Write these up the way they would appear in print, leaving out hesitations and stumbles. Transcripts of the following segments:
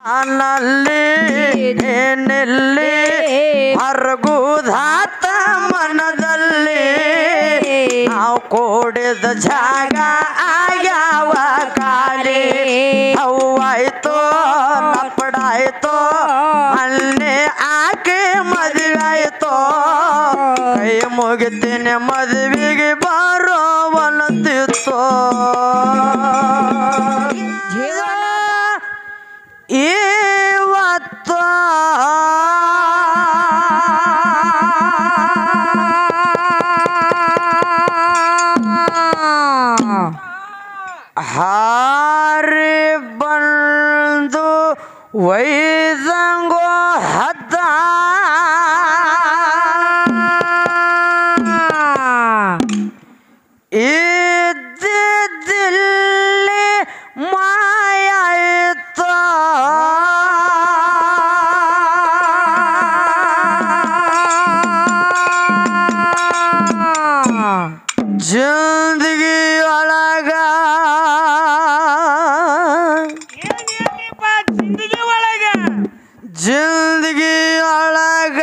ಅನಲ್ಲಿ ಏನಿಲ್ಲಿ ಹರಗುದಾತ ಮನದಲ್ಲಿ ನಾವು ಕೂಡಿದ ಜಾಗ ಆಗ್ಯಾವ ಖಾಲಿ ಹೂವಾಯ್ತು ನಪ್ಪಡಾಯ್ತು ಅಲ್ಲಿ ಆಕೆ ಮದುವೆ ಆಯ್ತು ಕೈ ಮುಗಿತೀನಿ ಮದುವೆಗೆ ಬರೋವನಂತಿತ್ತು ಇವತ್ತು ಹಾರಿ ಬಂದು ವೈದಂಗೋ ಹದ್ದ ಇದ್ದಿದ್ದಿಲ್ಲಿ ಮಾಯಾಯಿತು ಜಿಂದಗಿ ಒಳಗ ಜಿಂದಗಿ ಒಳಗ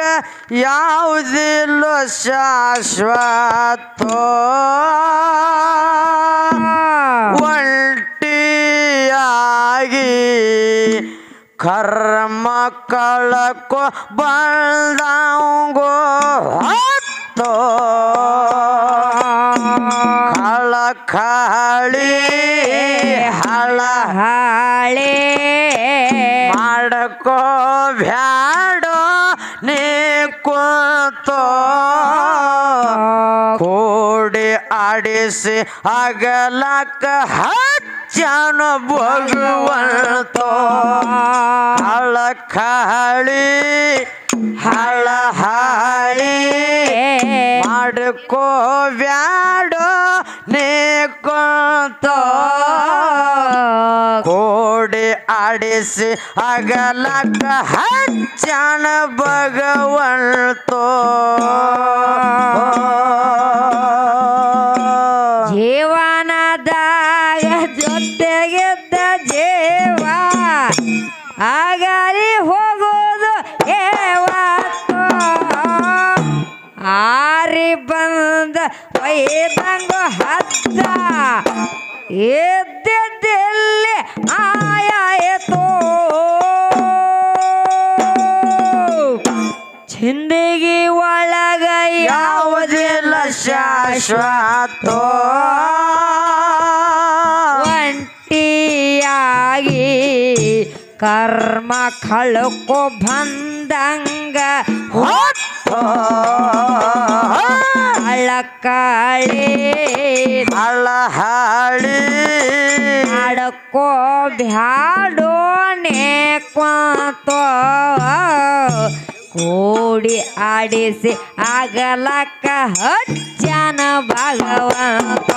ಯಾವುದಿಲ್ಲ ಶಾಶ್ವತ ಒಂಟಿಯಾಗಿ ಕರ್ಮ ಕಳಕೋ ಬಂದಂಗೋ ಹೊತ್ತು ಕಳಕಳಿ ಹಳ ಹಾಳೆ ಮಾಡಕೋ ಬ್ಯಾಡೋ ನೀ ಕೂತೋ ಕೂಡಿ ಆಡಿಸಿ ಅಗಲಕ ಹಚ್ಚನ ಭಗವಂತೋ ಹಳಕಳಿ ಹಳ ಹಾಳಿ ಮಾಡ್ಕೋ ಬ್ಯಾಡೋ ನೀ ಕೂತೋ ಕೋಡಿ ಆಡಿಸಿ ಅಗಲಕ ಹಚ್ಚನ ಭಗವಂತೋ ಜೀವನದಾಗ ಜೊತೆಗಿದ್ದ ಜೀವ ಆಗಲಿ ಹೋಗೋದು ಏವತ್ತು ಆರಿ ಬಂದ ವೈದಂಗ ಹದ್ದ ಎದ್ದಿದ್ದಲ್ಲಿ ಆಯಾಯಿತು ಜಿಂದಗಿ ಒಳಗ ಯಾವುದಿಲ್ಲ ಶಾಶ್ವತ ಒಂಟಿಯಾಗಿ ಕರ್ಮ ಕಳ್ಕೊ ಬಂದಂಗ ಅಳಕಾಳಿ ಹಳ ಹಾಳಿ ಅಡಕೋ ಬ್ಯಾಡೋ ನೇಕ್ವಾತೋ ಕೂಡಿ ಆಡಿಸಿ ಆಗಲಕ್ಕ ಹಚ್ಚನ ಭಗವಂತ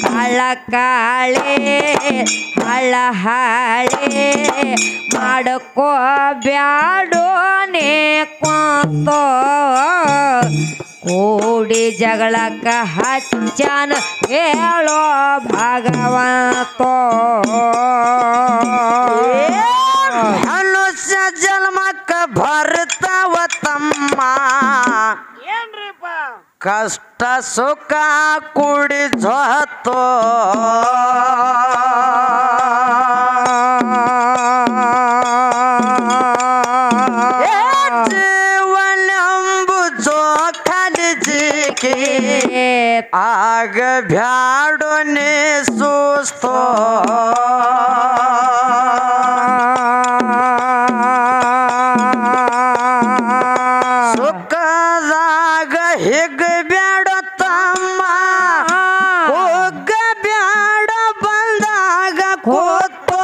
ಕಳಕಾಳಿ ಹಳ ಹಾಳಿ ಮಾಡಕೋ ಬ್ಯಾಡೋ ನೇಕ್ವಾತೋ ಕೂಡಿ ಜಗಳಕ್ಕ ಹಚ್ಚನ ಹೇಳೋ ಭಗವಂತೋ ಮನುಷ್ಯ ಜನ್ಮಕ್ಕ ಭರ್ತಾವ ತಮ್ಮ ಕಷ್ಟ ಸುಖ ಕೂಡಿ ಜೊತ್ತೋ ಜೀವನಂಬು ಜೋಖಾಲಿ ಜಿಕಿ ಆಗ ಬ್ಯಾಡೋ ನೀ ಸುಸ್ತೋ ಸುಖದಾಗ ಹಿಗ್ ಬ್ಯಾಡ ತಮ್ಮ ಹೋಗ ಬ್ಯಾಡ ಬಂದಾಗ ಕೂತೋ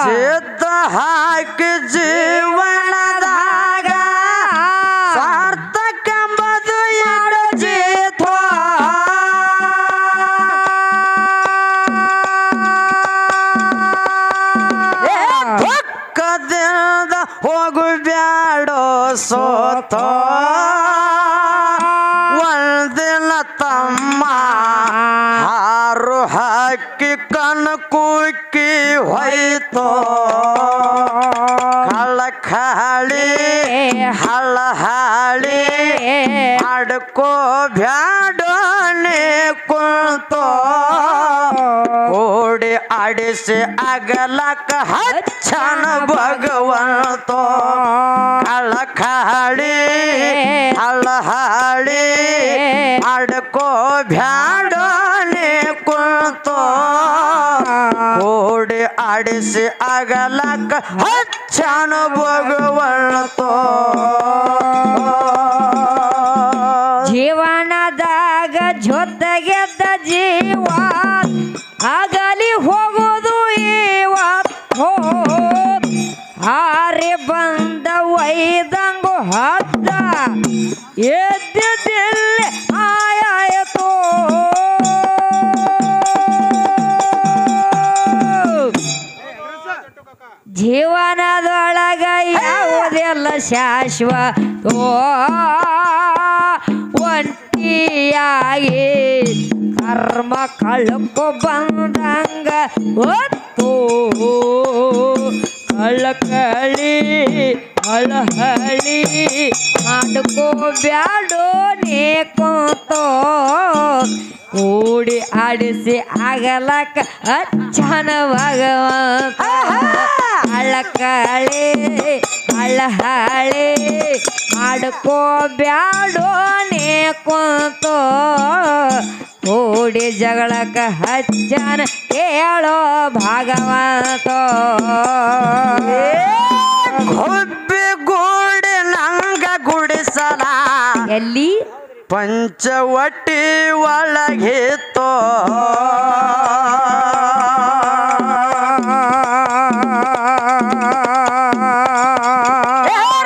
ಚಿತ್ತ ಹಾಕಿ ಜೀವನದಾಗ ಸಾರ್ಥಕಂಬದು ಎರಡು ಜೀತೋ ದುಃಖದಿಂದ ಹೋಗು ಬ್ಯಾಡೋ ಸೋತೋ ಒಂದಿನ ತಮ್ಮ ಹಾರು ಹಾಕಿ ಕಣ್ ಕುಕ್ಕಿ ಹೋಯ್ತೋ ಬ್ಯಾಡೋನೆ ಕುಂತೋ ಓಡಿ ಆಡಿಸಿ ಅಗಲಕ ಹಚ್ಚನ ಭಗವಂತೋ ಕಳಕಾಳಿ ಹಳಹಾಳಿ ಅಡ್ಕೋ ಬ್ಯಾಡೋನೆ ಕುಂತೋ ಓಡಿ ಆಡಿಸಿ ಅಗಲಕ ಹಚ್ಚನ ಭಗವಂತೋ ಜೀವನದಾಗ ಜೊತೆಗೆದ್ದ ಜೀವ ಆಗಲಿ ಹೋಗುವುದು ಇವತ್ತು ಹಾರಿ ಬಂದ ಒಯ್ದಂಗು ಹದ್ದ ಎದ್ದಿದ್ದಿಲ್ಲ ಆಯಾಯಿತು ಜೀವನದೊಳಗ ಯಾವುದೆಲ್ಲ ಶಾಶ್ವತ ಒಂಟಿಯಾಗಿ ಕರ್ಮ ಕಳ್ಕೊ ಬಂದಂಗ ಒತ್ತು ಕಳಕಳಿ ಹಳಹಳಿ ಮಾಡ್ಕೋ ಬ್ಯಾಡೋ ನೀ ಕೂತೋ ಕೂಡಿ ಆಡಿಸಿ ಆಗಲಕ್ಕ ಅಚ್ಚನ ಭಗವಂತ ಹಳಕಳಿ ಹಳಹಳಿ ಮಾಡ್ಕೋ ಬ್ಯಾಡೋ ನೀ ಕೂತೋ ಕೂಡಿ ಜಗಳಕ್ಕ ಹಚ್ಚನ ಕೇಳೋ ಭಗವಂತ ಹುಬ್ಬಿ ಗೂಡಿ ನಂಗ ಗುಡಿಸಲ ಎಲ್ಲಿ ಪಂಚವಟಿ ಒಳಗಿತ್ತೋ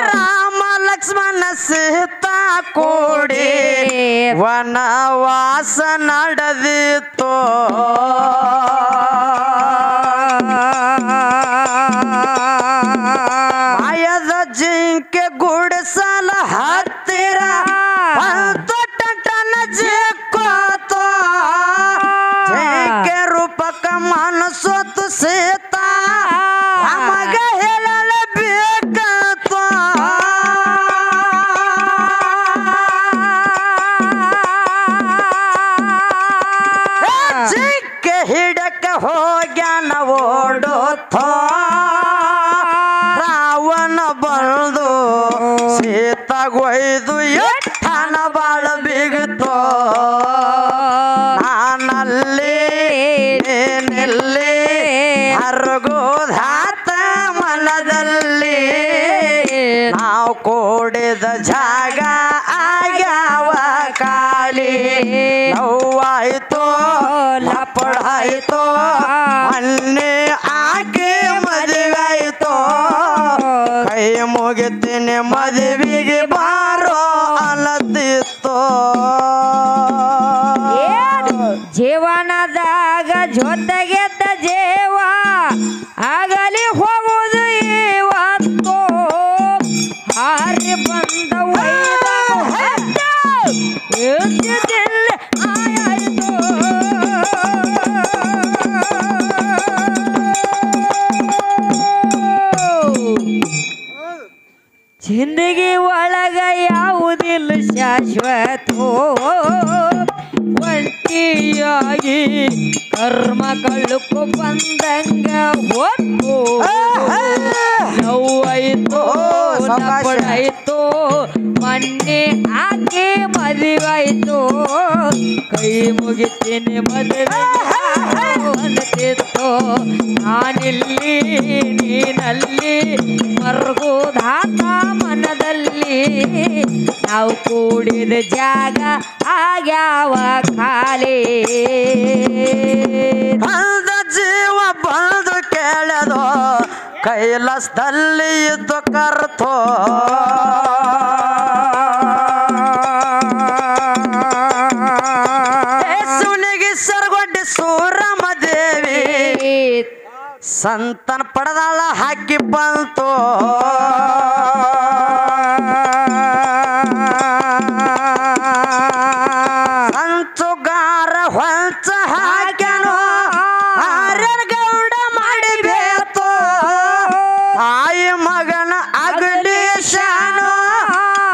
ರಾಮ ಲಕ್ಷ್ಮಣ ಸೀತಾ ಕೂಡಿ ವನವಾಸ ನಡೆದಿತ್ತೋ ಮಾಯದ ಜಿಂಕೆ ಗುಡಿಸಲ ಹತ್ತಿರ ಟನ ಜಿಕ್ಕೋತೋ ಜಿಂಕೆ ರೂಪಕ ಮನಸ್ಸೊತ್ತು ಸೀತಾ ನಮಗ ಹೇಳಲೇಬೇಕಂತೋ ಜಿಂಕೆ ಹಿಡಕ ಹೋಗ್ಯಾನ ಓಡೋತೋ ರಾವಣ ಬಂದು ಸೀತಾಗೊಯ್ದು ಎಟ್ಟನ ಬಾಳ ಬಿಗುತ್ತೋ ನಾನಲ್ಲಿ ನೀನಲ್ಲಿ ಹರಗೋದಾತ ಮನದಲ್ಲಿ ನಾವು ಕೂಡಿದ ಜಾಗ ಆಗ್ಯಾವ ಕಾಲಿ ನೋವಾಯ್ತೋ ಲಪಡಾಯ್ತೋ ಮೊನ್ನೆ ಆಕೆ ಮದುವಾಯ್ತೋ ಕೈ ಮುಗಿತೀನಿ ಮದುವೆಗೆ ಬಾರೋ ಅಲದಿತ್ತೋ ಜೀವನದಾಗ ಜೊತೆಗೆದ್ದ ಜೀವ ಆಗಲಿ ಹೋಗುವುದು ಇವತ್ತು ಹಾರಿ ಬಂದ ಎದ್ದಿದ್ದಿಲ್ಲ ಆಯಾಯಿತು ಜಿಂದಗಿ ಒಳಗ ಯಾವುದಿಲ್ಲ ಶಾಶ್ವತ ಒಂಟಿಯಾಗಿ ಕರ್ಮ ಕಳ್ಕೊ ಬಂದಂಗ ಹೊತ್ತು ನೋವಾಯ್ತು ನಪಡಾಯ್ತು ಮೊನ್ನೆ ಆಕೆ ಮದುವಾಯ್ತು ಕೈ ಮುಗಿತೀನಿ ಮದುವೆ ಅಂತಿತ್ತು ನಾನಿಲ್ಲಿ ನೀನಲ್ಲಿ ಮರ್ಗೋದಾತ ಮನದಲ್ಲಿ ನಾವು ಕೂಡಿದ ಜಾಗ ಆಗ್ಯಾವ ಖಾಲಿ ಅಂದ ಜೀವ ಬಂದು ಕೇಳದೋ ಕೈಲಾಸದಲ್ಲಿ ಇದ್ದು ಕರ್ತೋ ಸುನಿಗೆ ಸರ್ಗೊಡ್ಡಿ ಸೂರಮ್ಮ ದೇವಿ ಸಂತಾನ ಪಡೆದಾಳ ಹಾಕಿ ಬಂತು ಸಂಚುಗಾರ ಹೊಂಚ ಹಾಕ್ಯಾನೋ ಆರ್ಯನ ಗೌಡ ಮಾಡಿಬೇತು ತಾಯಿ ಮಗನ ಅಗಲಿ ಶಾನೋ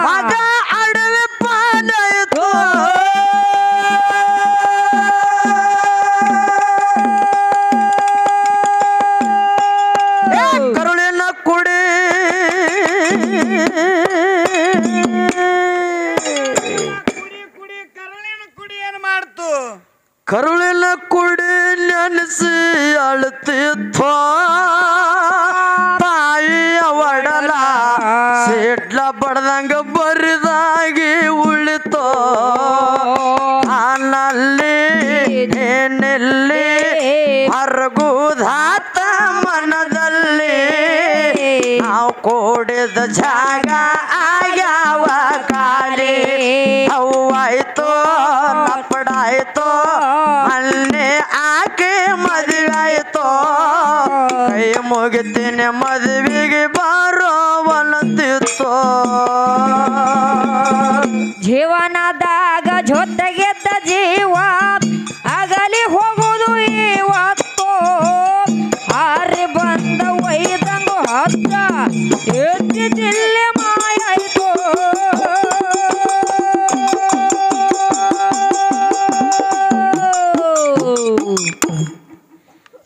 ಮಗ ಅಡವಿ ಪಾದಾಯ್ತು ಬಡ್ದಂಗ ಬರಿದಾಗಿ ಉಳಿತೋ ಆನಲ್ಲಿ ಏನಿಲ್ಲಿ ಹರಗುದಾತ ಮನದಲ್ಲಿ ನಾವು ಕೂಡಿದ ಜಾಗ ಆಗ್ಯಾವ ಖಾಲಿ ಹೂವಾಯ್ತು ಲಪಡಾಯ್ತು ಅಲ್ಲಿ ಆಕೆ ಮದುವೆ ಆಯ್ತು ಕೈ ಮುಗಿತೀನಿ ಮದುವೆಗೆ ಬರೋವನಂತಿತ್ತು ಜೀವನದಾಗ ಜೊತೆಗೆದ್ದ ಜೀವ ಆಗಲಿ ಹೋಗುದು ಇವತ್ತು ಹಾರಿ ಬಂದ ಒಯ್ದಂಗು ಹತ್ತ ಎದ್ದಿದ್ದಿಲ್ಲೇ ಮಾಯಾಯ್ತು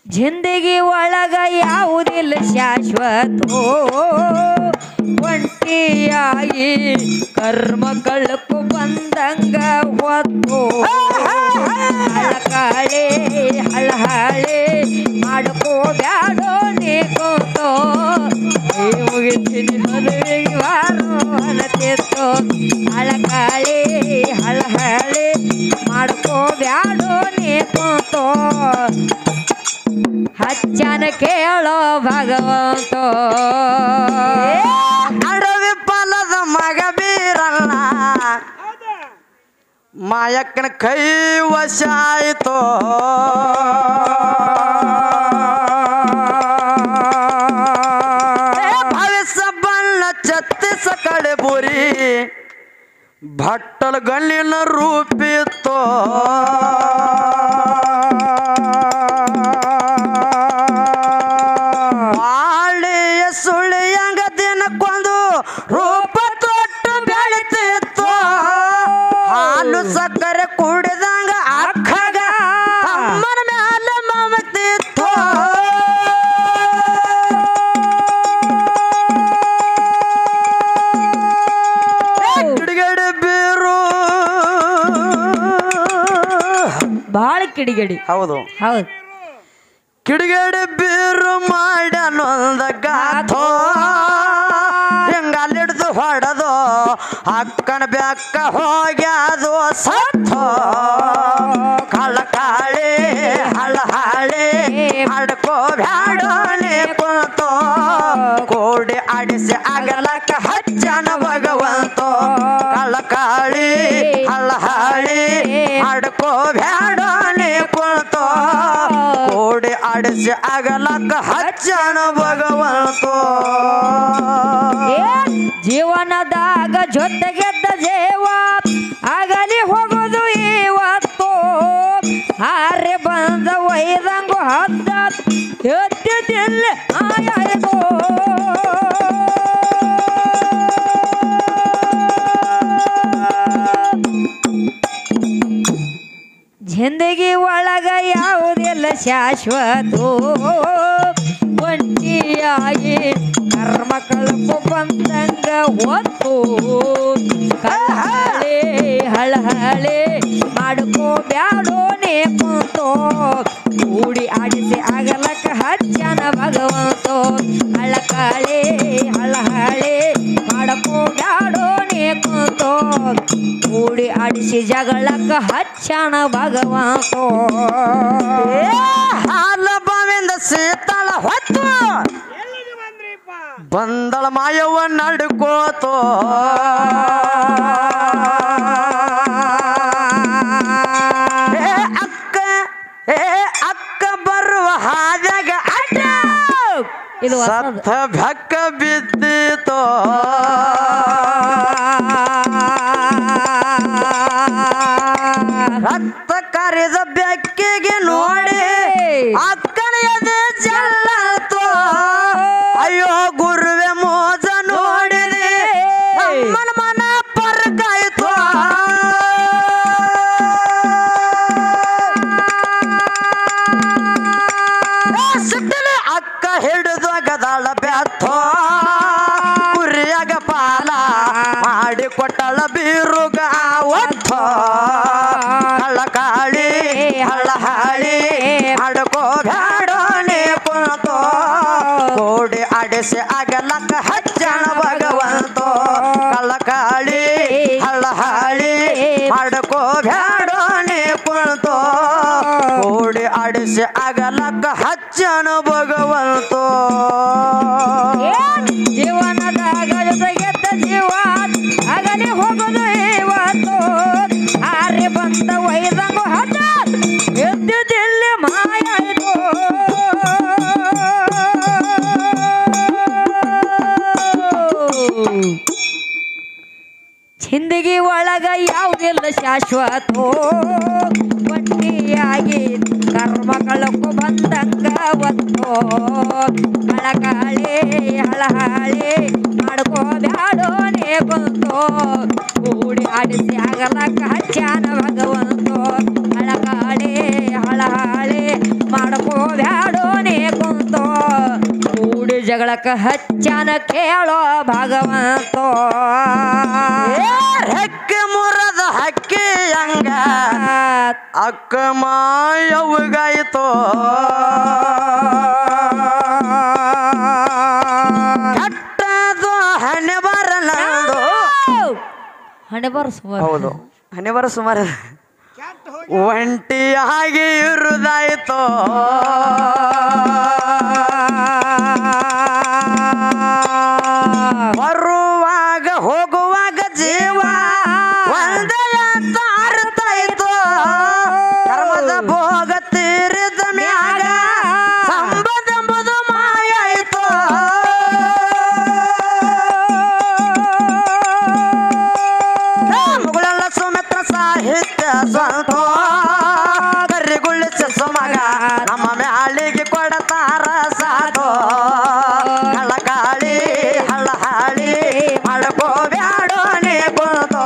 ಜಿಂದಗಿ ಒಳಗ ಯಾವುದಿಲ್ಲ ಶಾಶ್ವತೋ ಒಂಟಿಯಾಗಿ ಕರ್ಮ ಕಳಕು ಬಂದಂಗ ಹೊತ್ತು ಹಳಕಾಳೆ ಹಳಹಳೆ ಮಾಡ್ಕೋ ಬ್ಯಾಡೋ ನೀ ಕೂತೋ ಮುಗಿತೀನಿ ಮದುವೆಗೆ ವಾರೋ ಅನ್ನತಿತ್ತು ಹಳಕಾಳೆ ಹಳಹಳೆ ಮಾಡ್ಕೋ ಬ್ಯಾಡೋ ನೀ ಕೂತೋ ಹಚ್ಚನ ಕೇಳೋ ಭಗವಂತ ಅಡವಿ ಫಲದ ಮಗ ಬೀರಲ್ಲ ಮಾಯಕ್ಕನ ಕೈ ವಶ ಆಯ್ತು ಭವಿಷ್ಯ ಬಣ್ಣ ಛತ್ತೀಸ ಕಡೆ ಬುರಿ ಭಟ್ಟಲ ಗಣ್ಣಿನ ರೂಪಿತ್ತು ಬಾಳೆಯ ಸುಳಿಯಂಗ ದಿನಕ್ಕೊಂದು ರೂಪ ತೊಟ್ಟು ಬೆಳಿತಿತ್ತು ಹಾಲು ಸಕ್ಕರೆ ಕುಡಿದಂಗ ಅಕ್ಕಗ ಅಮ್ಮನ ಮ್ಯಾಲ ಮಮತಿತ್ತು ಕಿಡಿಗೇಡಿ ಬೀರು ಬಹಳ ಕಿಡಿಗೇಡಿ ಹೌದು ಹೌದು ಕಿಡಿಗೇಡಿ ಬೀರು ಮಾಡ್ಯಾನೊಂದ ಗಾಥೋ ಹಿಂಗಲ್ಲಿಡ್ದು ಹೊಡೆದು ಅಕ್ಕನ ಬೆಕ್ಕ ಹೋಗ್ಯಾದು ಸತ್ತೋ ಕಳಕಾಳಿ ಹಳಹಾಳಿ ಹಡ್ಕೋ ಬ್ಯಾಡೋನೆ ಕುಂತೋ ಕೂಡಿ ಆಡಿಸಿ ಆಗಲಕ್ಕ ಹಚ್ಚನ ಭಗವಂತೋ ಕಳಕಾಳಿ ಹಳಹಾಳಿ ಹಡ್ಕೋ ಬ್ಯಾಡೋನೆ ಕುಂತೋ ಕೂಡಿ ಆಡಿಸಿ ಆಗಲಕ್ಕ ಹಚ್ಚನ ಭಗವಂತೋ ಜೀವನದಾಗ ಜೊತೆಗೆದ್ದ ಜೀವ ಆಗಲಿ ಹೋಗುದು ಇವತ್ತು ಹಾರಿ ಬಂದ ಒಯ್ದಂಗು ಹದ್ದ ಎದ್ದಿದ್ದಿಲ್ಲ ಆಯಾಯ್ತು ಜಿಂದಗಿ ಒಳಗ ಯಾವುದಿಲ್ಲ ಶಾಶ್ವತೋ ಒಂಟಿಯಾಗಿ ಕರ್ಮ ಕಳಕು ಬಂದಂಗ ಹೊತ್ತು ಕಳಹಳೆ ಹಳಹಳೆ ಮಾಡ್ಕೋ ಬ್ಯಾಡೋ ನೇ ಕುಂತೋ ಕೂಡಿ ಆಡಿಸಿ ಆಗಲಕ್ಕ ಹಚ್ಚನ ಭಗವಂತೋ ಹಳಕಾಳೆ ಹಳಹಳೆ ಮಾಡ್ಕೋ ಬ್ಯಾಡೋ ನೇ ಕುಂತೋ ಕೂಡಿ ಆಡಿಸಿ ಜಗಳಕ್ಕ ಹಚ್ಚನ ಭಗವಂತೋ ಹಾಲ ಬಾವಿಂದ ಶೀತಳ ಹೊತ್ತು ಬಂದಳ ಮಾಯವ್ವ ನಡ್ಕೋತೋ ಅಕ್ಕ ಬರುವ ಹಾದ್ಯಾಗ ಅಡ್ಡ ಇದು ಸತ್ತ ಬೆಕ್ಕ ಬಿದ್ದಿತೋ ರಕ್ತ ಕರಿದ ಬೆಕ್ಕಿಗೆ ನೋಡಿ ಅಕ್ಕನ ಎದೆ ಜಲ್ಲತೋ ಅಯ್ಯೋ ಗುರುವೆ ಮೋಜ ನೋಡಿದೆ ಅಮ್ಮನ ಮನ ಪರ್ಕಾಯ್ತು ಸಿಟ್ಟಲಿ ಅಕ್ಕ ಹಿಡಿದು ಗದಾಳ ಬ್ಯಾಥೋ ಕುರಿಯಾಗ ಪಾಲ ಮಾಡಿ ಕೊಟ್ಟಳ ಬೀರುಗ ಒತ್ತೋ ಕಳ್ಳಕಾಳಿ ಹಳ್ಳಹಾಳಿ ಅಡ್ಕೋ ಬ್ಯಾಡೋಣಿ ಕುಂತೋ ಕೋಡಿ ಆಡಿಸಿ ಆಗಲಕ್ಕ ಹಚ್ಚಣ ಭಗವಂತೋ ಹಚ್ಚನು ಭಗವಂತ ಜೀವನದಾಗ ಜೊತೆಗೆದ್ದ ಜೀವ ಆಗಲಿ ಹೋಗೋದು ಇವತ್ತು ಆರಿ ಬಂದ ವೈದಂಗು ಹದ ಎದ್ದಿದ್ದಿಲ್ಲಿ ಮಾಯಾಯಿತು ಜಿಂದಗಿ ಒಳಗ ಯಾವುದಿಲ್ಲ ಶಾಶ್ವತೋ ಒಟ್ಟಿಯಾಗಿ ಕರ್ಮ ಕಳಕು ಬಂದಂಗ ಒತ್ತೋ ಹಳಗಾಳೆ ಹಳಹಾಳೆ ಮಾಡ್ಕೋ ಬ್ಯಾಡೋ ನೇ ಬಂತೋ ಕೂಡಿ ಆಡಿಸಿ ಆಗಲಕ್ಕ ಹಚ್ಚಾನ ಭಗವಂತೋ ಹಳಗಾಳೆ ಹಳಹಾಳೆ ಮಾಡ್ಕೋ ಬ್ಯಾಡೋ ನೇ ಕುಂತೋ ಕೂಡಿ ಜಗಳಕ್ಕ ಹಚ್ಚಾನ ಕೇಳೋ ಭಗವಂತೋ ಹೆಕ್ಕೆ ಮುರದ ಹಕ್ಕಿ ಹಂಗ ಅಕ್ಕ ಮಾಯವುಗಾಯಿತೋ ಕಟ್ಟದು ಹಣೆ ಬರಲಂದು ಹಣೆ ಬರ ಸುಮಾರು ಹೌದು ಹಣೆ ಬರ ಸುಮಾರು ಒಂಟಿಯಾಗಿ ಇರುದಾಯಿತೋ ಬರುವಾಗ ಹೋಗುವಾಗ ಜೀವ ಒಂದೇ ಅಂತ ಅರ್ಥಾಯ್ತು ಕರ್ಮದ ಭೋಗ ತೀರಿದ ಮ್ಯಾಗ ಸಂಬಂಧ ಎಂಬುದು ಮಾಯಾಯ್ತು ಮುಗುಳೆಲ್ಲ ಸುಮಿತ್ರ ಸಾಹಿತ್ಯ ಸ್ವಂತ ಕರಿಗುಳಿಸ ಸುಮಗ ನಮ್ಮ ಮ್ಯಾಳಿಗೆ ಕೊಡತಾರ ಸಾಧೋ ಹಳಗಾಳಿ ಹಳಹಾಳಿ ಮಾಡ್ಕೋ ಬ್ಯಾಡೋ ನೀ ಕುಂತೋ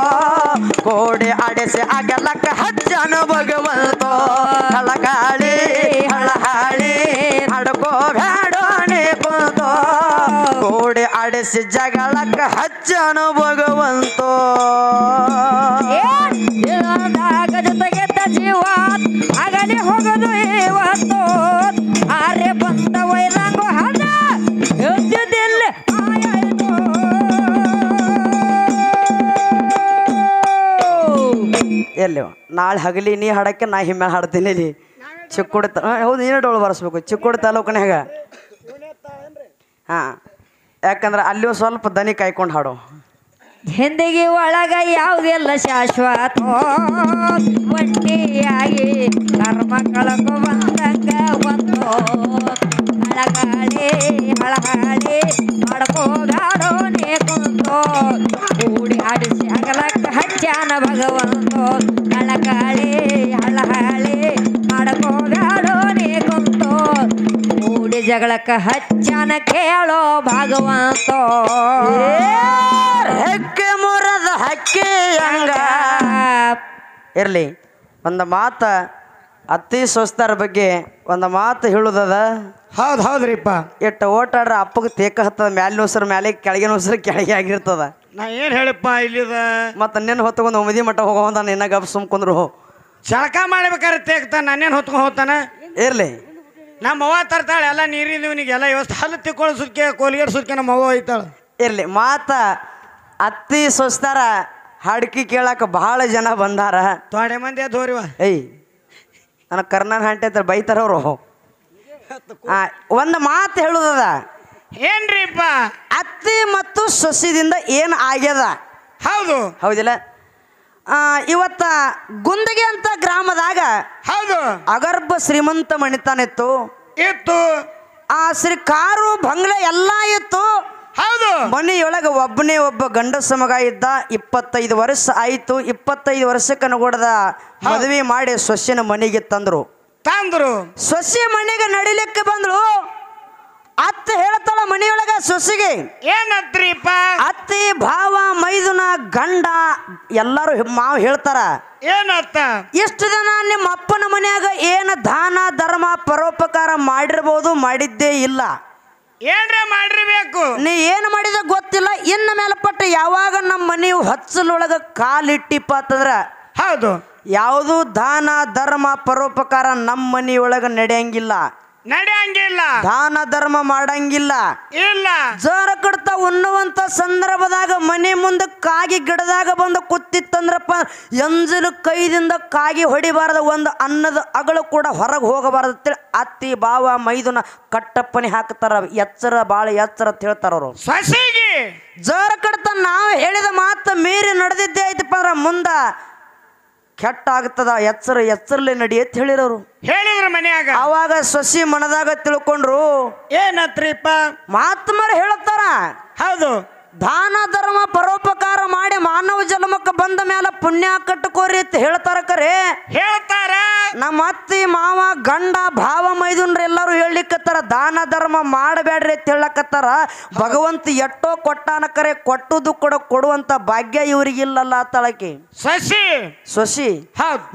ಕೋಡಿ ಆಡಿಸಿ ಅಗಲಕ್ಕ ಹಚ್ಚನು ಭಗವಂತೋ ಹಳಗಾಳಿ ಹಳಹಾಳಿ ಮಾಡ್ಕೋ ಬ್ಯಾಡೋ ನೀ ಕುಂತೋ ಕೋಡಿ ಆಡಿಸಿ ಜಗಳಕ್ಕ ಹಚ್ಚನು ಭಗವಂತೋ ಜೊತೆಗೆದ್ದ ಜೀವ ಆಗಲಿ ಹೋಗೋದು ಇವತ್ತು ಆರೆ ಬಂದ ವೈರಂಗು ಹದ ಎದ್ದಿದ್ದಿಲ್ಲಿ ಮಾಯಾಯಿತು ಎಲ್ಲಿ ನಾಳೆ ಹಗಲಿ ನೀ ಹಾಡಕ್ಕೆ ನಾ ಹಿಮ್ಮೆ ಹಾಡ್ತೀನಿ ಇಲ್ಲಿ ಚಿಕ್ಕೋಡಿ ಹೌದು ನೀನು ಡೋಳು ಬರ್ಸ್ಬೇಕು ಚಿಕ್ಕೋಡಿ ತಾಲೂಕಿನಾಗ ಹಾಂ ಯಾಕಂದ್ರೆ ಅಲ್ಲಿ ಸ್ವಲ್ಪ ದನಿ ಕಾಯ್ಕೊಂಡು ಹಾಡು ಜಿಂದಗಿ ಒಳಗ ಯಾವುದೆಲ್ಲ ಶಾಶ್ವತ ಒಟ್ಟಿಯಾಗಿ ಕರ್ಮ ಕಳಕು ಬಂದಂಗ ಒಂದು ಹಳಗಾಳೆ ಹಳಹಾಳೆ ಮಾಡ್ಕೋ ಬ್ಯಾಡೋ ನೇ ಕುಂತೋ ಕೂಡಿ ಆಡಿಸಿ ಅಗಲಕ್ಕ ಹಚ್ಚಾನ ಭಗವಂತೋ ಹಳಗಾಳೆ ಹಳಹಾಳೆ ಮಾಡ್ಕೋ ಬ್ಯಾಡೋ ನೇ ಕುಂತೋ ಕೂಡಿ ಜಗಳಕ್ಕ ಹಚ್ಚಾನ ಕೇಳೋ ಭಗವಂತೋ ಹೆಕ್ಕೆ ಮುರದ ಹಕ್ಕಿ ಹಂಗ ಇರಲಿ ಒಂದು ಮಾತು ಅತ್ತಿ ಸ್ವಸ್ಥರ ಬಗ್ಗೆ ಒಂದು ಮಾತು ಹೇಳುದದ ಹೌದ್ರಿಪ್ಪ ಎಷ್ಟು ಓಟಾಡ್ರ ಅಪ್ಪಗೆ ತೇಕ ಹತ್ತದ ಮ್ಯಾಲಿನ ಉಸಿರು ಮ್ಯಾಲೆ ಕೆಳಗಿನ ಉಸಿರು ಕೆಳಗೆ ಆಗಿರ್ತದ ನಾ ಏನು ಹೇಳಿಪ್ಪ ಇಲ್ಲಿದ ಮತ್ತು ನಿನ್ನ ಹೊತ್ಕೊಂಡು ಒಮ್ಮದಿ ಮಟ್ಟ ಹೋಗೋದ ನಿನ್ನ ಗಪ್ ಸುಮ್ಕೊಂಡ್ರು ಜಳಕ ಮಾಡ್ಬೇಕಾದ್ರೆ ತೇಗ್ತಾನ ನಾನೇನು ಹೊತ್ಕೊಂಡು ಹೋಗ್ತಾನ ಇರಲಿ ನಮ್ಮ ಅವ್ವ ತರ್ತಾಳೆ ಎಲ್ಲ ನೀರಿನ ಇವನಿಗೆಲ್ಲ ಇವತ್ತು ಹಲ್ಲು ತಿಕ್ಕೊಳ್ಳೋ ಸುರ್ಕೆ ಕೋಲ್ಗೇಟ್ ಸುರ್ಕೆ ನಮ್ಮ ಅವ್ವ ಒಯ್ತಾಳೆ ಇರಲಿ ಮಾತ ಅತ್ತಿ ಸ್ವಸ್ಥರ ಹಾಡ್ಕಿ ಕೇಳಕ್ಕೆ ಭಾಳ ಜನ ಬಂದಾರ ತೋಡೆ ಮಂದಿ ಅದು ಹೋರಿವ ಏಯ್ ನನಗೆ ಕರ್ನಾಟಕ ಹಾಂಟೆ ಬೈತಾರವ್ರು ಒಂದು ಮಾತು ಹೇಳುದದ ಏನ್ರಿಪ್ಪ ಅತ್ತಿ ಮತ್ತು ಸೊಸಿದಿಂದ ಏನು ಆಗ್ಯದ ಹೌದು ಹೌದಿಲ್ಲ ಇವತ್ತ ಗುಂದಗಿ ಅಂತ ಗ್ರಾಮದಾಗ ಹೌದು ಅಗರ್ಭ ಶ್ರೀಮಂತ ಮಣಿತಾನಿತ್ತು ಇತ್ತು ಆ ಶ್ರೀ ಕಾರು ಬಂಗ್ಲೆ ಎಲ್ಲ ಇತ್ತು ಹೌದು ಮನೆಯೊಳಗೆ ಒಬ್ಬನೇ ಒಬ್ಬ ಗಂಡಸ ಮಗ ಇದ್ದ 25 ವರ್ಷ ಆಯಿತು 25 ವರ್ಷಕ್ಕೆ ಅನುಗುಣದ ಮದುವೆ ಮಾಡಿ ಸೊಸೆನ ಮನೆಗೆ ತಂದ್ರು ಸೊಸೆ ಮನೆಗೆ ನಡಿಲಿಕ್ಕೆ ಬಂದ್ರು ಅತ್ತೆ ಹೇಳ್ತಾಳ ಮನೆಯೊಳಗ ಸೊಸೆಗೆ ಏನತ್ರಿಪ್ಪ ಅತ್ತಿ ಭಾವ ಮೈದುನ ಗಂಡ ಎಲ್ಲರೂ ಮಾವು ಹೇಳ್ತಾರ ಏನತ್ತ ಇಷ್ಟು ದಿನ ನಿಮ್ಮ ಅಪ್ಪನ ಮನ್ಯಾಗ ಏನು ದಾನ ಧರ್ಮ ಪರೋಪಕಾರ ಮಾಡಿರ್ಬೋದು ಮಾಡಿದ್ದೇ ಇಲ್ಲ ಏನ್ರ ಮಾಡಿರ್ಬೇಕು ನೀ ಏನು ಮಾಡಿದ ಗೊತ್ತಿಲ್ಲ ಇನ್ನ ಮೇಲ್ಪಟ್ಟ ಯಾವಾಗ ನಮ್ಮ ಮನೆಯು ಹಚ್ಚಲೊಳಗ ಕಾಲಿಟ್ಟಿಪ್ಪ ಅಂತಂದ್ರ ಹೌದು ಯಾವುದು ದಾನ ಧರ್ಮ ಪರೋಪಕಾರ ನಮ್ಮ ಮನೆಯೊಳಗ ನಡೆಯಂಗಿಲ್ಲ ನಡೆಯಂಗಿಲ್ಲ, ದಾನ ಧರ್ಮ ಮಾಡಂಗಿಲ್ಲ. ಇಲ್ಲ. ಜರ ಕಡ್ತ ಉಣ್ಣುವಂತ ಸಂದರ್ಭದಾಗ ಮನೆ ಮುಂದೆ ಕಾಗಿ ಗಿಡದಾಗ ಬಂದು ಕೂತಿತ್ತಂದ್ರಪ್ಪ, ಎಂಜಲು ಕೈದಿಂದ ಕಾಗಿ ಹೊಡಿಬಾರ್ದ, ಒಂದು ಅನ್ನದ ಅಗಳು ಕೂಡ ಹೊರಗೆ ಹೋಗಬಾರ್ದು. ಅತ್ತಿ ಬಾವ ಮೈದುನ ಕಟ್ಟಪ್ಪನಿ ಹಾಕ್ತಾರ. ಎಚ್ಚರ ಬಾಳ ಎಚ್ಚರ ಅಂತ ಹೇಳ್ತಾರ ಅವರು. ಸೊಸಿಗೆ ಜರ ಕಡ್ತ ನಾವು ಹೇಳಿದ ಮಾತು ಮೀರಿ ನಡೆದಿದ್ದೇ ಐತಪ್ಪ ಅಂದ್ರ ಮುಂದ ಕೆಟ್ಟ ಆಗ್ತದ. ಎಚ್ಚರಲ್ಲೇ ನಡಿ ಅಂತ ಹೇಳಿರೋರು. ಹೇಳಿದ್ರ ಮನ್ಯಾಗ. ಅವಾಗ ಸೊಸಿ ಮನದಾಗ ತಿಳ್ಕೊಂಡ್ರು. ಏನತ್ರಿಪ್ಪ? ಮಹಾತ್ಮರು ಹೇಳ್ತಾರ, ಹೌದು, ದಾನ ಧರ್ಮ ಪರೋಪಕಾರ ಮಾಡಿ ಮಾನವ ಜನ್ಮಕ್ಕೆ ಬಂದ ಮೇಲೆ ಪುಣ್ಯ ಕಟ್ಟಕೋರಿ ಅಂತ ಹೇಳ್ತಾರ. ಕರೆ ಹೇಳ್ತಾರ. ನಮ್ಮ ಅತ್ತಿ ಮಾವ ಗಂಡ ಭಾವ ಮೈದುನ್ರ ಎಲ್ಲರೂ ಹೇಳಲಿಕ್ಕತ್ತಾರ, ದಾನ ಧರ್ಮ ಮಾಡಬೇಡ್ರಿ ಅಂತ ಹೇಳಕತ್ತಾರ. ಭಗವಂತ ಎಷ್ಟೋ ಕೊಟ್ಟಾನ, ಕರೆ ಕೊಟ್ಟುದು ಕೂಡ ಕೊಡುವಂತ ಭಾಗ್ಯ ಇವ್ರಿಗಿಲ್ಲಲ್ಲ ತಳಕಿ ಸೊಸಿ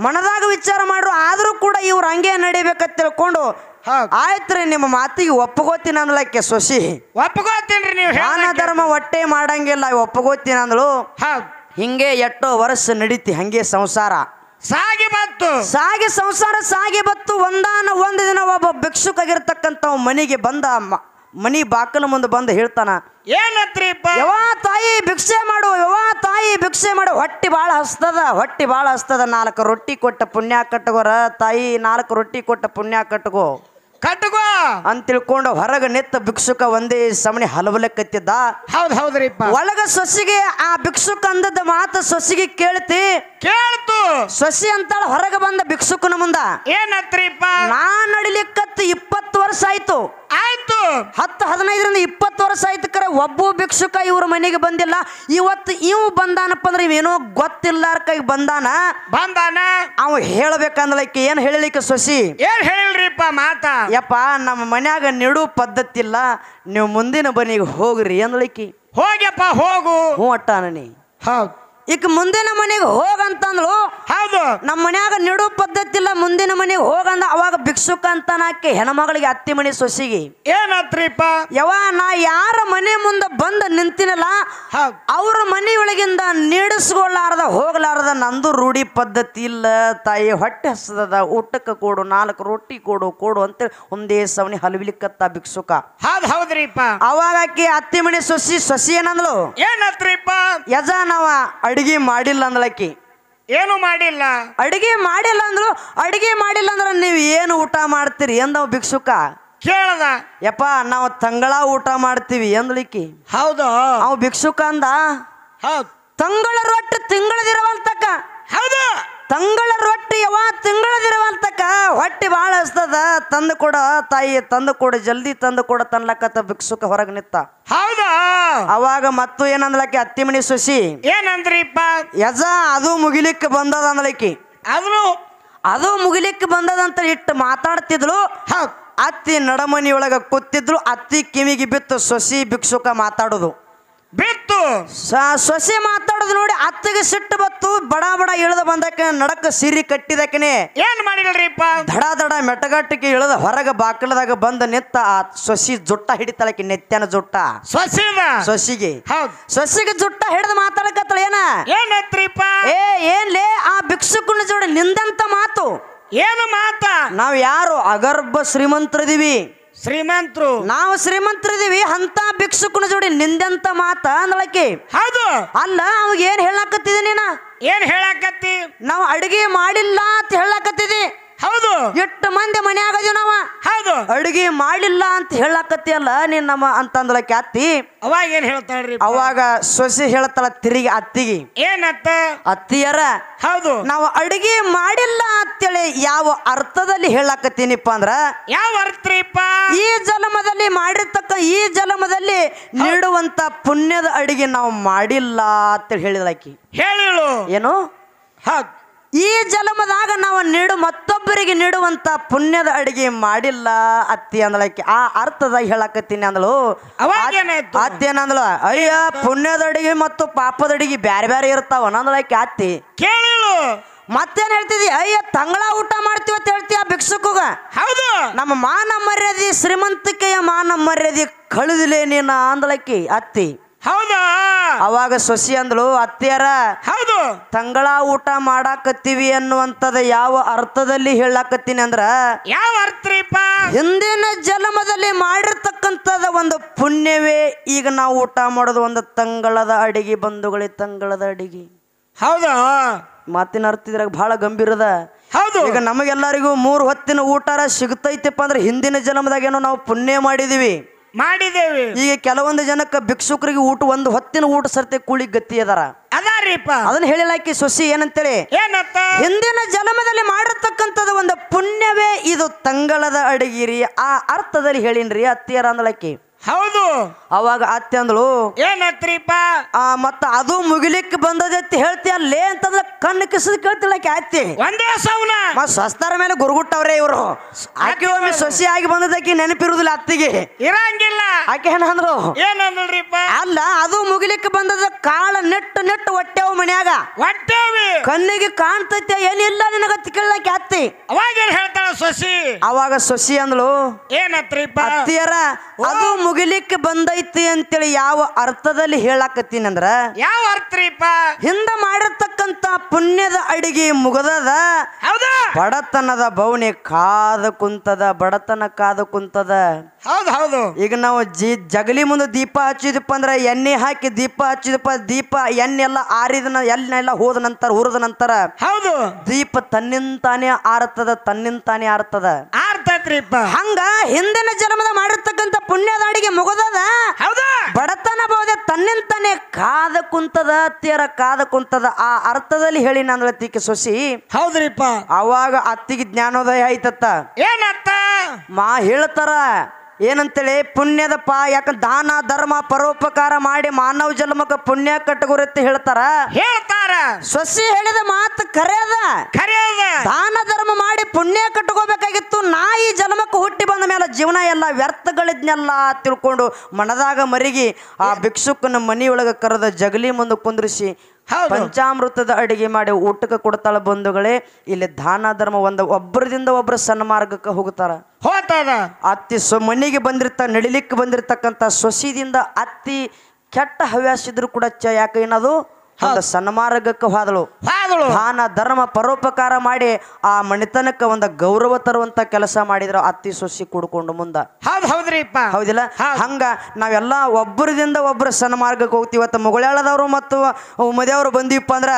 ಮನದಾಗ ವಿಚಾರ ಮಾಡ್ರು. ಆದ್ರೂ ಕೂಡ ಇವ್ರು ಹಂಗೆ ನಡಿಬೇಕಂತ ತಿಳ್ಕೊಂಡು ಆಯ್ತ್ರಿ ನಿಮ್ಮ ಮಾತಿಗೆ ಒಪ್ಪಗೋತೀನಿ ಅಂದ್ಲಕ್ಕೆ ಸೊಸಿ. ಒಪ್ಪಗೋತೀನ್ರಿ, ನೀವು ದಾನ ಧರ್ಮ ಒಟ್ಟೆ ಮಾಡಂಗಿಲ್ಲ, ಒಪ್ಪಗೋತೀನಿ ಅಂದ್ಳು. ಹಿಂಗೆ ಎಷ್ಟೋ ವರ್ಷ ನಡೀತಿ ಹಂಗೆ ಸಂಸಾರ ಸಾಗಿ ಸಂಸಾರ ಸಾಗಿ ಬತ್ತು. ಒಂದು ದಿನ ಒಬ್ಬ ಭಿಕ್ಷುಕಾಗಿರ್ತಕ್ಕಂಥ ಮನೆಗೆ ಬಂದ. ಮನಿ ಬಾಕಲ ಮುಂದೆ ಬಂದು ಹೇಳ್ತಾನ, ಏನತ್ರಿಪ್ಪ? ಯವಾ ತಾಯಿ ಭಿಕ್ಷೆ ಮಾಡು, ಯವಾ ತಾಯಿ ಭಿಕ್ಷೆ ಮಾಡು, ಹೊಟ್ಟಿ ಭಾಳ ಹಸ್ತದ 4 ರೊಟ್ಟಿ ಕೊಟ್ಟ ಪುಣ್ಯ ಕಟ್ಟಗೋರ ತಾಯಿ, 4 ರೊಟ್ಟಿ ಕೊಟ್ಟ ಪುಣ್ಯ ಕಟ್ಟಗೋ ಅಂತ ತಿಳ್ಕೊಂಡು ಹೊರಗೆ ನಿತ್ತ ಭಿಕ್ಷುಕ ಒಂದೇ ಸಮನೆ ಹಲವಲಕ್ಕತ್ತಿದ್ದ. ಹೌದ್ರಿಪ್ಪ. ಒಳಗ ಸೊಸಿಗೆ ಆ ಭಿಕ್ಷುಕ ಅಂದದ ಮಾತು ಸೊಸಿಗೆ ಕೇಳ್ತು. ಸೊಸಿ ಅಂತಾಳ ಹೊರಗೆ ಬಂದ ಭಿಕ್ಷುಕನ ಮುಂದ, ಏನತ್ರಿಪ್ಪ? ನಾನ್ ನಡಿಲಿಕ್ಕತ್ತು 20 ವರ್ಷ ಆಯ್ತು. 10-15ರಿಂದ 20 ವರ್ಷ ಆಯ್ತು. ಕರೆ ಒಬ್ಬ ಭಿಕ್ಷುಕ ಇವ್ರ ಮನೆಗೆ ಬಂದಿಲ್ಲ. ಇವತ್ತು ಇವ್ ಬಂದಾನಪ್ಪ ಅಂದ್ರೆ ಇವೇನೋ ಗೊತ್ತಿಲ್ಲಾರ ಕೈ ಬಂದಾನ. ಅವ ಹೇಳ್ಬೇಕಂದ್ಲಕ್ಕೆ ಏನ್ ಹೇಳಿಲಿಕ್ಕೆ ಸೊಸಿ ಏನ್ ಹೇಳಿಲ್ರಿಪ್ಪ ಮಾತ? ಯಪ್ಪ ನಮ್ಮ ಮನ್ಯಾಗ ನೀಡು ಪದ್ಧತಿ ಇಲ್ಲ, ನೀವು ಮುಂದಿನ ಬನಿಗೆ ಹೋಗ್ರಿ ಅಂದ್ಲಿಕ್ಕಿ. ಹೋಗ್ಯಪ್ಪ ಹೋಗು. ಹ್ಞೂ ಅಟ್ಟಾನಿ. ಹೌದು. ಈಗ ಮುಂದಿನ ಮನೆಗೆ ಹೋಗಂತಂದ್ಳು. ಹೌದು. ನಮ್ಮ ಮನ್ಯಾಗ ನೀಡು ಪದ್ಧತಿ ಇಲ್ಲ, ಮುಂದಿನ ಮನೆಗೆ ಹೋಗಂದ. ಅವಾಗ ಭಿಕ್ಷುಕ ಅಂತಾನಾಕೆ ಹೆಣ್ಮಗಳಿಗೆ ಅತ್ತಿ ಮನೆ ಸೊಸಿಗೆ ಏನತ್ರಿಪ್ಪ? ಯವ ನಾ ಯಾರ ಮನೆ ಮುಂದೆ ಬಂದ ನಿಂತಿನಲ್ಲ ಅವ್ರ ಮನೆಯೊಳಗಿಂದ ನೀಡಿಸ್ಕೊಳ್ಳಾರ್ದ ಹೋಗ್ಲಾರ್ದ ನಂದು ರೂಢಿ ಪದ್ಧತಿ ಇಲ್ಲ ತಾಯಿ. ಹೊಟ್ಟೆ ಹಸದ, ಊಟಕ್ಕೆ ಕೊಡು, 4 ರೊಟ್ಟಿ ಕೊಡು ಅಂತೇಳಿ ಒಂದೇ ಸವನಿ ಹಲವಿಲಿಕ್ಕತ್ತ ಭಿಕ್ಷುಕ. ಹೌದ್ರಿಪ್ಪ. ಅವಾಗ ಆಕಿ ಅತ್ತಿ ಮನೆ ಸೊಸಿ ಏನಂದ್ಲು, ಏನತ್ರಿಪ್ಪ? ಯಜ ನಾವ ಅಡಿಗೆ ಮಾಡಿಲ್ಲ ಅಂದ್ಲಕ್ಕಿ. ಏನು ಮಾಡಿಲ್ಲ? ಅಡಿಗೆ ಮಾಡಿಲ್ಲ ಅಂದ್ರು. ಅಡಿಗೆ ಮಾಡಿಲ್ಲ ಅಂದ್ರ ನೀವು ಏನು ಊಟ ಮಾಡ್ತೀರಿ ಎಂದವ ಭಿಕ್ಷುಕ ಕೇಳದ. ಯಪ್ಪ ನಾವು ತಂಗಳ ಊಟ ಮಾಡ್ತೀವಿ ಎಂದ್ಲಿಕ್ಕಿ. ಹೌದು. ಅವ ಭಿಕ್ಷುಕ ಅಂದ, ತಂಗಳ ರೊಟ್ಟಿ ತಿಂಗಳದಿರವಲ್ತಕ್ಕ. ಹೌದು. ತಂಗಳ ರೊಟ್ಟಿ ಯವ ತಿಂಗಳದಿರವಲ್ತಕ್ಕ, ಹೊಟ್ಟಿ ಭಾಳ ಹಸ್ತದ, ತಂದು ಕೊಡ ತಾಯಿ, ತಂದು ಕೊಡ, ಜಲ್ದಿ ತಂದು ಕೊಡ ತನ್ಲಕ್ಕತ್ತ ಭಿಕ್ಷುಕ ಹೊರಗೆ ನಿತ್ತ. ಹೌದಾ? ಅವಾಗ ಮತ್ತು ಏನಂದ್ಲಕ್ಕಿ ಅತ್ತಿ ಮನಿ ಸೊಸಿ, ಏನಂದ್ರಿಪ್ಪ? ಯಜ ಅದು ಮುಗಿಲಿಕ್ಕೆ ಬಂದದ ಅಂದ್ಲಕ್ಕಿ. ಅದು ಮುಗಿಲಿಕ್ಕೆ ಬಂದದಂತ ಇಟ್ಟು ಮಾತಾಡ್ತಿದ್ಳು. ಅತ್ತಿ ನಡಮನಿಯೊಳಗ ಕೂತಿದ್ಳು. ಅತ್ತಿ ಕಿವಿಗೆ ಬಿತ್ತು ಸೊಸಿ ಭಿಕ್ಷುಕ ಮಾತಾಡೋದು ಬಿತ್ತು. ಸೊಸಿ ಮಾತಾಡೋದು ನೋಡಿ ಅತ್ತಿಗೆ ಸಿಟ್ಟು ಬತ್ತು. ಬಡ ಇಳಿದ ಬಂದಕ್ಕೆ ನಡಕ ಸಿರಿ ಕಟ್ಟಿದಕ್ಕನೆ ಏನ್ ಮಾಡಿಲ್ರಿಪ್ಪ? ದಡ ಮೆಟಗಟ್ಟಿಗೆ ಇಳಿದ ಹೊರಗ ಬಾಕಲದಾಗ ಬಂದ ನಿತ್ತ. ಆ ಸೊಸಿ ಜುಟ್ಟ ಹಿಡಿತಾಳಕ್ಕೆ, ನೆತ್ಯನ ಜುಟ್ಟ ಸೊಸಿಗೆ ಜುಟ್ಟ ಹಿಡಿದು ಮಾತಾಡಕತ್ತಳ. ಏನತ್ರಿಪ್ಪ? ಏನ್ಲೇ ಆ ಭಿಕ್ಷುಕನ ಜೋಡಿ ನಿಂದಂತ ಮಾತು. ಏನು ಮಾತ? ನಾವ್ ಯಾರು ಅಗರ್ಭ ಶ್ರೀಮಂತರಿದೀವಿ, ನಾವು ಶ್ರೀಮಂತರಿದೀವಿ, ಅಂತ ಭಿಕ್ಷುಕನ ಜೋಡಿ ನಿಂದಂತ ಮಾತ ಅಂದಳಕಿ. ಹೌದು. ಅಲ್ಲ ಅವಾಗ ಏನ್ ಹೇಳಾಕತ್ತಿದೆ ನೀನ? ಏನ್ ಹೇಳಾಕತ್ತಿ? ನಾವು ಅಡಿಗೆ ಮಾಡಿಲ್ಲ ಅಂತ ಹೇಳಾಕತ್ತಿದಿ. ಹೌದು. ಎಷ್ಟು ಮಂದಿ ಮನೆ ಆಗದೀವಿ ನಾವ. ಹೌದು. ಅಡಿಗೆ ಮಾಡಿಲ್ಲ ಅಂತ ಹೇಳಾಕತ್ತಿ ಅಲ್ಲ ನೀನ್ ನಮ್ಮ ಅಂತಂದಳಕಿ ಅತ್ತಿ. ಅವಾಗ ಏನ್ ಹೇಳ್ತಾಳ್ರಿ? ಅವಾಗ ಸೊಸಿ ಹೇಳ್ತಾಳ ತಿರುಗಿ ಅತ್ತಿಗೆ, ಏನತ್ತ? ಅತ್ತಿಯರ, ಹೌದು, ನಾವು ಅಡಿಗೆ ಮಾಡಿಲ್ಲ ಅಂತೇಳಿ ಯಾವ ಅರ್ಥದಲ್ಲಿ ಹೇಳಾಕತ್ತೀನಿಪ್ಪ ಅಂದ್ರ, ಯಾವ ಅರ್ಥರಿಪ್ಪ? ಈ ಜನ್ಮದಲ್ಲಿ ಮಾಡಿರ್ತಕ್ಕ, ಈ ಜನ್ಮದಲ್ಲಿ ನೀಡುವಂತ ಪುಣ್ಯದ ಅಡಿಗೆ ನಾವು ಮಾಡಿಲ್ಲ ಅಂತೇಳಿ ಹೇಳಿದಳಕಿ. ಹೇಳಿಳು ಏನು? ಹೌದು. ಈ ಜನ್ಮದಾಗ ನಾವು ಮತ್ತೊಬ್ಬರಿಗೆ ನೀಡುವಂತ ಪುಣ್ಯದ ಅಡಿಗೆ ಮಾಡಿಲ್ಲ ಅತ್ತಿ ಅಂದಳಕ್ಕೆ. ಆ ಅರ್ಥದಾಗ ಹೇಳಕತ್ತೀನಿ ಅಂದಳು. ಅತ್ತಿ ಏನಂದಳು, ಅಯ್ಯ ಪುಣ್ಯದ ಅಡಿಗೆ ಮತ್ತು ಪಾಪದ ಅಡಿಗೆ ಬ್ಯಾರೆ ಬ್ಯಾರೆ ಇರ್ತಾವ ಅಂದಳಕ್ಕೆ ಅತ್ತಿ. ಕೇಳಿಳು. ಮತ್ತೇನ್ ಹೇಳ್ತಿದಿ? ಅಯ್ಯ ತಂಗಳ ಊಟ ಮಾಡ್ತೀವಿ ಅಂತ ಹೇಳ್ತೀಯ ಭಿಕ್ಷುಕಗ. ಹೌದು. ನಮ್ಮ ಮಾನ ಮರ್ಯಾದೆ, ಶ್ರೀಮಂತಿಕೆಯ ಮಾನ ಮರ್ಯಾದೆ ಕಳೆದಿಲೇ ನೀನ ಅಂದಳಕ್ಕಿ ಅತ್ತಿ. ಹೌದಾ? ಅವಾಗ ಸೊಸಿ ಅಂದ್ಳು ಅತ್ತೆಯರ ಹೌದು ತಂಗಳ ಊಟ ಮಾಡಾಕತ್ತೀವಿ ಅನ್ನುವಂಥದ್ದು ಯಾವ ಅರ್ಥದಲ್ಲಿ ಹೇಳಾಕತ್ತೀನಿ ಅಂದ್ರ ಯಾವ ಅರ್ಥರಿಪ್ಪ ಹಿಂದಿನ ಜನ್ಮದಲ್ಲಿ ಮಾಡಿರ್ತಕ್ಕಂಥದ ಒಂದು ಪುಣ್ಯವೇ ಈಗ ನಾವು ಊಟ ಮಾಡೋದು ಒಂದು ತಂಗಳದ ಅಡಿಗೆ ಬಂಧುಗಳೇ ತಂಗಳದ ಅಡಿಗೆ ಹೌದು ಮಾತಿನ ಅರ್ಥ ಇದ್ರಾಗ ಬಹಳ ಗಂಭೀರದ ಹೌದು ಈಗ ನಮಗೆಲ್ಲರಿಗೂ 3 ಹೊತ್ತಿನ ಊಟಾರ ಸಿಗ್ತೈತಿಪ್ಪ ಅಂದ್ರೆ ಹಿಂದಿನ ಜನ್ಮದಾಗ ಏನೋ ನಾವು ಪುಣ್ಯ ಮಾಡಿದೀವಿ ಮಾಡಿದೇವಿ ಈಗ ಕೆಲವೊಂದು ಜನಕ್ಕೆ ಭಿಕ್ಷುಕರಿಗೆ ಊಟ ಒಂದು ಹೊತ್ತಿನ ಊಟ ಸರ್ತೆ ಕೂಳಿ ಗತಿ ಅದಾರ ಅದಾರಿಪ್ಪ ಅದನ್ನ ಹೇಳಿಲಾಕಿ ಸೊಸಿ ಏನಂತೇಳಿ ಏನತ್ತ ಹಿಂದಿನ ಜನ್ಮದಲ್ಲಿ ಮಾಡಿರ್ತಕ್ಕಂಥದ್ದು ಒಂದು ಪುಣ್ಯವೇ ಇದು ತಂಗಳದ ಅಡಿಗಿರಿ ಆ ಅರ್ಥದಲ್ಲಿ ಹೇಳಿನ್ರಿ ಅತ್ತಿಯರ ಅಂದಳಕಿ ಹೌದು ಅವಾಗ ಅತ್ತೆ ಅಂದಳು ಏನತ್ರಿಪ್ಪ ಮತ್ತ ಅದು ಮುಗಿಲಿಕ್ಕೆ ಬಂದದೈತಿ ಹೇಳ್ತೀಯಲ್ಲೇ ಅಂತಂದ್ರೆ ಕಣ್ಣು ಕಿಸದ್ ಕೇಳ್ತಿಳಕಿ ಅತ್ತಿ ಒಂದೇ ಸೌನ ಮತ್ ಸ್ವಸ್ಥರ ಮೇಲೆ ಗುರುಗುಟ್ಟವ್ರೆ ಇವರು ಆಕೆ ಒಮ್ಮೆ ಸೊಸಿ ಆಗಿ ಬಂದದಕ್ಕೆ ನೆನಪಿರುವುದಿಲ್ಲ ಅತ್ತಿಗೆ ಇರಂಗಿಲ್ಲ ಆಕೆ ಏನಂದ್ರು ಏನಂದ್ರಿಪ್ಪ ಅಲ್ಲ ಅದು ಮುಗಿಲಿಕ್ಕೆ ಬಂದದ ಕಾಳ ನೆಟ್ಟು ನೆಟ್ಟು ಹೊಟ್ಟೆವು ಮನ್ಯಾಗ ಹೊಟ್ಟೇವಿ ಕಣ್ಣಿಗೆ ಕಾಣ್ತೈತೆ ಏನಿಲ್ಲ ನಿನಗತ್ತಿ ಕೇಳಕ್ಕೆ ಅತ್ತಿ ಅವಾಗ ಏನ್ ಹೇಳ್ತಾಳ ಸೊಸಿ ಅವಾಗ ಸೊಸಿ ಅಂದ್ಳು ಏನತ್ರಿಪ್ಪ ಅತ್ತಿಯರ ಅದು ಮುಗಿಲಿಕ್ಕೆ ಬಂದೈತಿ ಅಂತೇಳಿ ಯಾವ ಅರ್ಥದಲ್ಲಿ ಹೇಳಾಕತ್ತೀನಿ ಅಂದ್ರ ಯಾವ ಅರ್ಥರಿಪ್ಪ ಹಿಂದ ಮಾಡಿರ್ತಕ್ಕಂತ ಪುಣ್ಯದ ಅಡಿಗೆ ಮುಗದದ ಹೌದಾ ಬಡತನದ ಬವಣೆ ಕಾದ ಕುಂತದ ಬಡತನ ಕಾದ ಕುಂತದ ಹೌದು ಹೌದು ಈಗ ನಾವು ಜಗಲಿ ಮುಂದೆ ದೀಪ ಹಚ್ಚಿದಪ್ಪ ಅಂದ್ರೆ ಎಣ್ಣೆ ಹಾಕಿ ದೀಪ ಹಚ್ಚಿದಪ್ಪ ದೀಪ ಎಣ್ಣೆ ಎಲ್ಲ ಆರಿದ ಎಣ್ಣೆಲ್ಲ ಹೋದ ನಂತರ ಹುರಿದ ನಂತರ ಹೌದು ದೀಪ ತನ್ನಿಂತಾನೆ ಆರ್ತದ ತನ್ನಿಂತಾನೆ ಆರ್ತದ ಆರ್ತೈತ್ರಿಪ್ಪ ಹಂಗ ಹಿಂದಿನ ಜನ್ಮದ ಮಾಡಿರ್ತಕ್ಕಂಥ ಪುಣ್ಯದ ಅಡಿಗೆ ಮುಗದದ ಹೌದಾ ಬಡತನ ಬಹುದೇ ತನ್ನಿಂತಾನೆ ಕಾದ ಕುಂತದ ತೀರ ಕಾದ ಕುಂತದ ಆ ಅರ್ಥದಲ್ಲಿ ಹೇಳಿ ನಾನು ತೀಕೆ ಸೊಸಿ ಹೌದ್ರಿಪ್ಪ ಅವಾಗ ಅತ್ತಿಗೆ ಜ್ಞಾನೋದಯ ಆಯ್ತತ್ತ ಏನತ್ತ ಮಾ ಹೇಳ್ತಾರ ಏನಂತೇಳಿ ಪುಣ್ಯದ ಯಾಕ ದಾನ ಧರ್ಮ ಪರೋಪಕಾರ ಮಾಡಿ ಮಾನವ ಜನ್ಮಕ್ಕೆ ಪುಣ್ಯ ಕಟ್ಟಗುರತ್ತೆ ಹೇಳ್ತಾರ ಸೊಸಿ ಹೇಳಿದ ಮಾತು ಕರೆಯದ ದಾನ ಧರ್ಮ ಮಾಡಿ ಪುಣ್ಯ ಕಟ್ಕೋಬೇಕಾಗಿತ್ತು ನಾ ಈ ಜನ್ಮಕ್ಕೆ ಹುಟ್ಟಿ ಬಂದ ಮೇಲೆ ಜೀವನ ಎಲ್ಲ ವ್ಯರ್ಥಗಳಿದ್ನೆಲ್ಲ ತಿಳ್ಕೊಂಡು ಮನದಾಗ ಮರಿಗಿ ಆ ಭಿಕ್ಷುಕನ ಮನಿಯೊಳಗೆ ಕರೆದ ಜಗಲಿ ಮುಂದೆ ಕುಂದ್ರಿಸಿ ಪಂಚಾಮೃತದ ಅಡಿಗೆ ಮಾಡಿ ಊಟಕ್ಕೆ ಕೊಡ್ತಾಳ ಬಂಧುಗಳೇ ಇಲ್ಲಿ ದಾನ ಧರ್ಮ ಒಬ್ಬರದಿಂದ ಒಬ್ಬರು ಸನ್ಮಾರ್ಗಕ್ಕೆ ಹೋಗ್ತಾರ ಅತ್ತಿ ಮನೆಗೆ ನಡಿಲಿಕ್ಕೆ ಬಂದಿರ್ತಕ್ಕಂಥ ಸೊಸಿದಿಂದ ಅತ್ತಿ ಕೆಟ್ಟ ಹವ್ಯಾಸ ಇದ್ರು ಕೂಡ ಯಾಕೆ ಏನದು ಒಂದು ಸನ್ಮಾರ್ಗಕ್ಕೆ ಹೋದಳು ದಾನ ಧರ್ಮ ಪರೋಪಕಾರ ಮಾಡಿ ಆ ಮಣಿತನಕ್ಕೆ ಒಂದು ಗೌರವ ತರುವಂತ ಕೆಲಸ ಮಾಡಿದ್ರು ಅತ್ತಿ ಸೊಸಿ ಕುಡ್ಕೊಂಡು ಮುಂದ ಹೌದಿಲ್ಲ ಹಂಗ ನಾವೆಲ್ಲ ಒಬ್ಬರದಿಂದ ಒಬ್ಬರು ಸನ್ಮಾರ್ಗಕ್ಕೆ ಹೋಗ್ತೀವಿ ಇವತ್ತು ಮುಗಳಾಳದವರು ಮತ್ತು ಉಮದೇವರು ಬಂದಿವಪ್ಪ ಅಂದ್ರ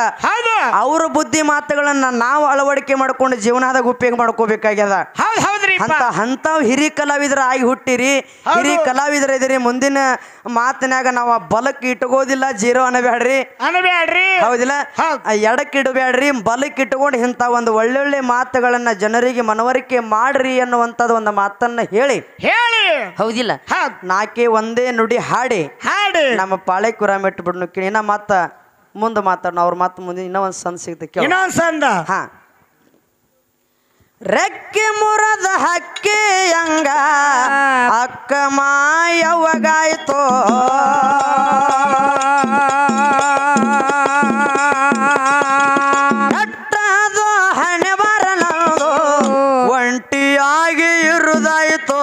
ಅವ್ರ ಬುದ್ಧಿ ಮಾತುಗಳನ್ನ ನಾವು ಅಳವಡಿಕೆ ಮಾಡ್ಕೊಂಡು ಜೀವನದಾಗ ಉಪಯೋಗ ಮಾಡ್ಕೋಬೇಕಾಗ್ಯದ ಅಂತಾವ್ ಹಿರಿ ಕಲಾವಿದರ ಆಗಿ ಹುಟ್ಟಿರಿ ಹಿರಿ ಕಲಾವಿದರ ಇದ್ರಿ ಮುಂದಿನ ಮಾತಿನಾಗ ನಾವು ಬಲಕ್ಕೆ ಇಟ್ಕೋದಿಲ್ಲ ಜೀರೋ ಅನ್ನಬೇಡ್ರಿ ಹೌದಿಲ್ಲ ಎಡಕ್ಕೆ ಇಡಬೇಡ್ರಿ ಬಲಕ್ಕೆ ಇಟ್ಕೊಂಡು ಇಂಥ ಒಂದು ಒಳ್ಳೊಳ್ಳೆ ಮಾತುಗಳನ್ನ ಜನರಿಗೆ ಮನವರಿಕೆ ಮಾಡ್ರಿ ಅನ್ನುವಂಥದ್ದು ಒಂದು ಮಾತನ್ನ ಹೇಳಿ ಹೌದಿಲ್ಲ ನಾಕೆ ಒಂದೇ ನುಡಿ ಹಾಡಿ ನಮ್ಮ ಪಾಳೆ ಕುರ ಮೆಟ್ಟು ಬಿಡ್ನು ಕೇಳಿ ನಾ ಮತ್ತ ಮುಂದೆ ಮಾತಾಡೋಣ ಅವ್ರ ಮಾತು ಮುಂದೆ ಇನ್ನೂ ಒಂದು ಸಂದ ಸಿಗ್ತದೆ ಹಾ ರೆಕ್ಕೆ ಮುರದ ಹಕ್ಕಿ ಹಂಗ ಅಕ್ಕ ಮಾಯವಾಗಾಯ್ತೋ ಕಟ್ಟದು ಹಣೆ ಬರನದು ಒಂಟಿಯಾಗಿ ಇರುದಾಯ್ತೋ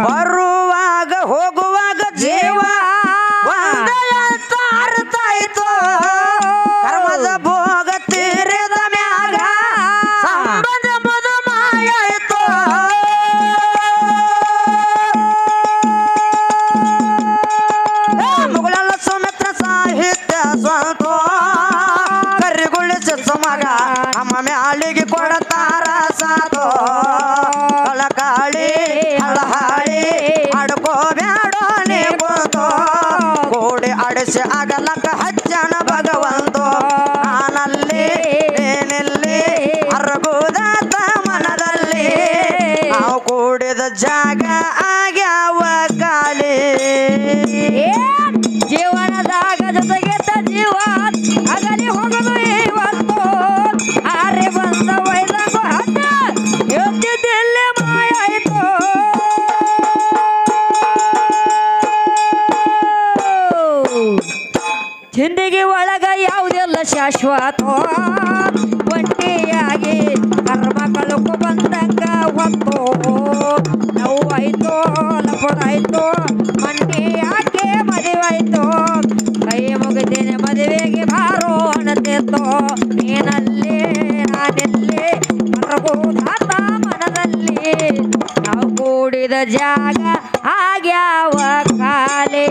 ಬರುವಾಗ ಹೋಗುವಾಗ ಜೀವ ಭೋಗ ತೀರಿದ ಮ್ಯಾಗ ಸಂಬಂಧ ಬದು ಮಾಯಾಯ್ತು ಮುಗಳಲ್ಲ ಸುಮಿತ್ರ ಸಾಹಿತ್ಯ ಸ್ವಂತ ಕರಿಗುಳಿಸಿ ಸುಮಗ ಅಮ್ಮ ಮ್ಯಾಲಿಗೆ ಕೊಡತಾರ ಸಾಧೋ ಕಳಕಾಳಿ ಹಳಹಾಳಿ ಆಡ್ಕೋಬ್ಯಾಡೋ ನೀ ಕೂತು ಕೂಡಿ ಆಡಿಸಿ ಆಗಲಕ್ಕ ಹಚ್ಚನ ಭಗವಂತು ನಾನಲ್ಲಿ ಏನಿಲ್ಲಿ ಅರಗುದಾತ ಮನದಲ್ಲಿ ನಾವು ಕೂಡಿದ ಜಾಗ ಆಗ್ಯಾವ ಕಾಲಿ ಜೀವನದಾಗ ಜೊತೆಗೆ ಜೀವ ಅಗಲಿ ಹೋಗದು ಇವತ್ತು ಆರೆ ಬಂದ ವೈದಂಗು ಹಟ್ಟ ಯೋಗ್ಯತೆಯಲ್ಲೇ ಮಾಯ ಆಯ್ತು ಜಿಂದಗಿ ಒಳಗ ಯಾವುದೆಲ್ಲ ಶಾಶ್ವತ ಒಂಟಿಯಾಗಿ ಕರ್ಮ ಕಳ್ಕೊ ಬಂದಂಗ ಹೊತ್ತು ನೋವ ಲಪುದಾಯ್ತು ಲಪುದಾಯ್ತು ಮಣ್ಣಿ ಯಾಕೆ ಮದುವಾಯ್ತು ಕೈ ಮುಗಿದೇನೆ ಮದುವೆಗೆ ಬಾರೋ ಅನ್ನತಿತ್ತು ನೀನಲ್ಲಿ ನಾನೆಲ್ಲಿ ಮರಗೋದಾತ ಮನದಲ್ಲಿ ನಾವು ಕೂಡಿದ ಜಾಗ ಆಗ್ಯಾವ ಕಾಲೇ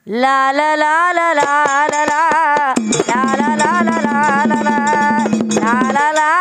La la la la la la la la la la la la la la la la